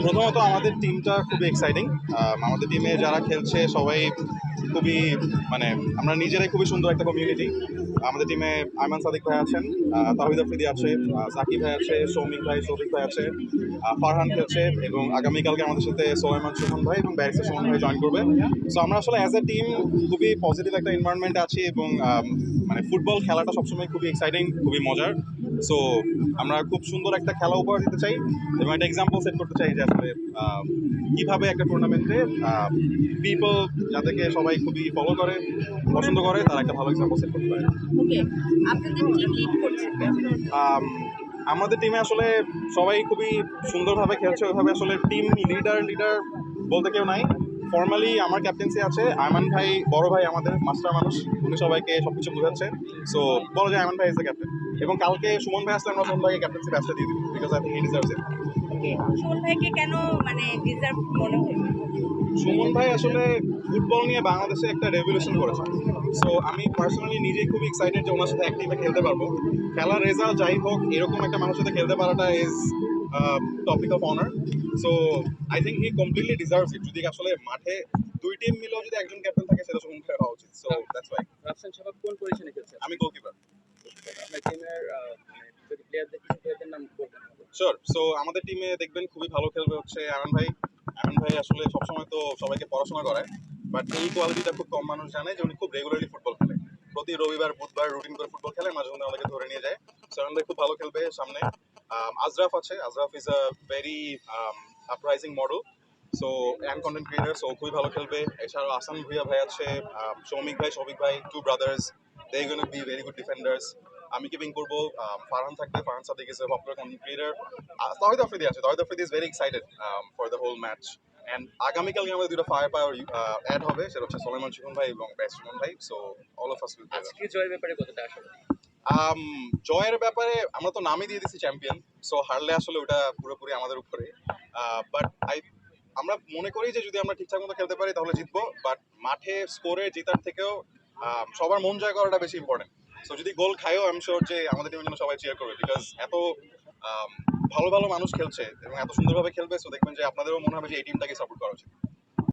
প্রথমত আমাদের টিমটা খুবই এক্সাইটিং। আমাদের টিমে যারা খেলছে সবাই খুবই মানে আমরা নিজেরাই খুবই সুন্দর একটা কমিউনিটি। আমাদের টিমে আয়মান সাদিক ভাই আছেন, তাহিদ আফ্রিদি আছে, সাকিব ভাই আছে, সৌমিক ভাই, শফিক ভাই আছে, ফারহান খেলছে এবং আগামীকালকে আমাদের সাথে সোলাইমান সুমন ভাই এবং ব্যারিস্টার সুমন ভাই জয়েন করবে। সো আমরা আসলে অ্যাজ এ টিম খুবই পজিটিভ একটা এনভায়রনমেন্টে আছি এবং মানে ফুটবল খেলাটা সবসময় খুবই এক্সাইটিং, খুবই মজার। সো আমরা খুব সুন্দর একটা খেলা উপহার দিতে চাই এবং একটা এক্সাম্পল সেট করতে চাই যে আসলে কিভাবে একটা টুর্নামেন্টে পিপল যাদেরকে সবাই খুবই ফলো করে, পছন্দ করে, তারা একটা ভালো এক্সাম্পল সেট করতে পারে। ওকে, আপনাদের টিম লিড করছে কে? আম, আমাদের টিমে আসলে সবাই খুবই সুন্দরভাবে খেলছে। ওইভাবে আসলে টিম লিডার লিডার বলতে কেউ নাই। ফর্মালি আমার ক্যাপ্টেন্সি আছে, আয়মান ভাই বড় ভাই আমাদের মাস্টার মানুষ, উনি সবাইকে সবকিছু বোঝাচ্ছে। সো বলা যায় আয়মান ভাই ইজ দ্য ক্যাপ্টেন এবং কালকে সুমন ভাই আসলে আমরা সুমন ভাইকে ক্যাপ্টেন্সি ব্যাচটা দিয়ে দিই because I think he deserves it. Okay, Suman ভাইকে কেন মানে ডিজার্ভ মনে হলো? সুমন ভাই আসলে ফুটবল নিয়ে বাংলাদেশে একটা রেভলিউশন করেছে। সো আমি পার্সোনালি নিজেই খুব এক্সাইটেড যে ওনার সাথে এক টিমে খেলতে পারবো। খেলার রেজাল্ট যাই হোক, এরকম একটা মানুষের সাথে খেলতে পারাটা is topic of honour. So I think he completely deserves ইট। যদি আসলে মাঠে দুই টিম মিলেও যদি একজন ক্যাপ্টেন থাকে সেটা সুমন ভাই হওয়া উচিত। So that's why. রাফসান সাহেব কোন পজিশনে খেলছেন? আমি গোলকিপার। আপনার টিমের যদি প্লেয়ারদের কিছু প্লেয়ারদের নাম বলতেন। শিওর। সো আমাদের টিমে দেখবেন খুবই ভালো খেলবে হচ্ছে আয়মান ভাই। আয়মান ভাই আসলে সবসময় তো সবাইকে পড়াশোনা করায়, বাট এই কোয়ালিটিটা খুব কম মানুষ জানে যে উনি খুব রেগুলারলি ফুটবল খেলে। প্রতি রবিবার বুধবার রুটিন করে ফুটবল খেলে, মাঝে মধ্যে আমাদেরকে ধরে নিয়ে যায়। সো আয়মান ভাই খুব ভালো খেলবে সামনে। আজরাফ আছে, Azraf is a very uprising model. So and content creator, so খুবই ভালো খেলবে। এছাড়াও আসান ভুইয়া ভাই আছে, সৌমিক ভাই, শফিক ভাই, two brothers, they gonna be very good defenders. আমি কিপিং করবো, ফারহান থাকবে, Farhan Sadiq is a popular content creator. Tahid Afridi আছে, Tahid Afridi is very excited for the whole match. And আগামীকালকে আমাদের দুটো ফায়ার পাওয়ার অ্যাড হবে, সেটা হচ্ছে সোলাইমান সুমন ভাই এবং ব্যাস সুমন ভাই। So all of us will play. আজকে জয়ের ব্যাপারে কতটা আশা করেন? জয়ের ব্যাপারে আমরা তো নামই দিয়ে দিচ্ছি চ্যাম্পিয়ন। সো হারলে আসলে ওটা পুরোপুরি আমাদের উপরে। বাট আমরা মনে করি যে যদি আমরা ঠিকঠাক মতো খেলতে পারি তাহলে জিতবো। বাট মাঠে স্কোরে জেতার থেকেও সবার মন জয় করাটা বেশি ইম্পর্টেন্ট। সো যদি গোল খায়ও আমি শিওর যে আমাদের টিমের জন্য সবাই চিয়ার করবে বিকজ এত ভালো ভালো মানুষ খেলছে এবং এত সুন্দরভাবে খেলবে। সো দেখবেন যে আপনাদেরও মনে হবে যে এই টিমটাকে সাপোর্ট করা উচিত।